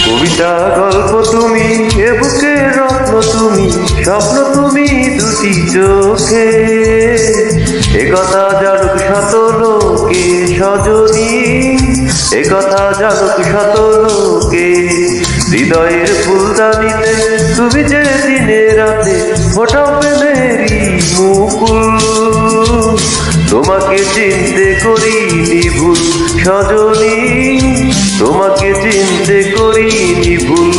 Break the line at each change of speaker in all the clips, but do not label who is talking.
কবিতা গল্প তুমি, এ বুকে রত্ন তুমি, স্বপ্ন তুমি দুটি চোখে। একথা জানুক শত লোকে সজনী, একথা জানুক শত লোকে। হৃদয়ের ফুলদানিতে তুমি যে দিনে রাতে ফোটাও প্রেমেরই মুকুল। তোমাকে চিনতে করিনি ভুল সজনী, তোমাকে চিনতে করিনি ভুল।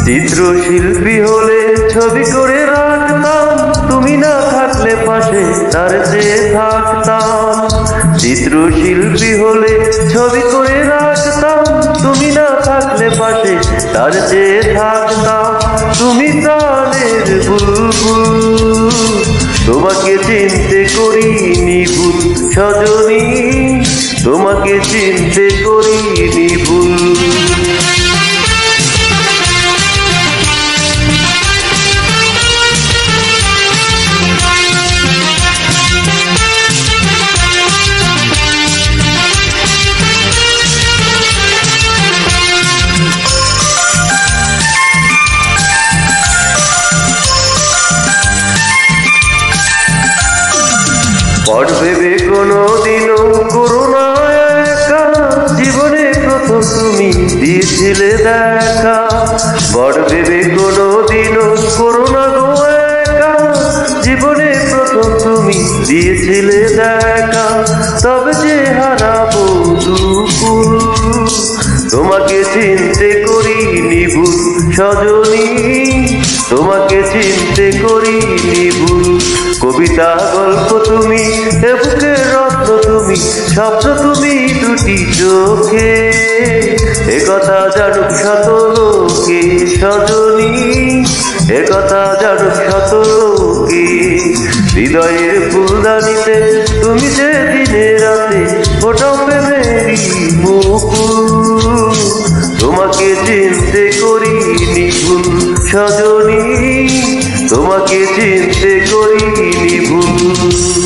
চিত্রশিল্পী হলে ছবি করে রাখতাম, তুমি না থাকলে পাশে তার চেয়ে থাকতাম। চিত্রশিল্পী হলে ছবি করে রাখতাম, তুমি না থাকলে পাশে তার চেয়ে থাকতাম। তুমি প্রাণের বুলবুল, তোমাকে চিনতে করিনি ভুল সজনী, তোমাকে চিনতে করিনি ভুল। পর ভেবে কোনোদিনও করোনা একা, জীবনে প্রথম তুমি দিয়েছিলে দেখা। পর ভেবে কোনোদিনও করোনা গো একা, জীবনে প্রথম তুমি দিয়েছিলে দেখা। তবে যে হারাবো দুকুল, তোমাকে চিনতে করিনি ভুল সজনী, তোমাকে চিনতে করিনি ভুল। কবিতা গল্প তুমি, এ বুকের রত্ন তুমি, স্বপ্ন তুমি দুটি চোখে। একথা জানুক শত লোকে সজনী, একথা জানুক শত লোকে। হৃদয়ের ফুলদানিতে তুমি যে দিনে রাতে ফোটাও প্রেমেরই মুকুল। তোমাকে চিনতে করিনি ভুল সজনী, তোমাকে চিনতে করিনি ভুল।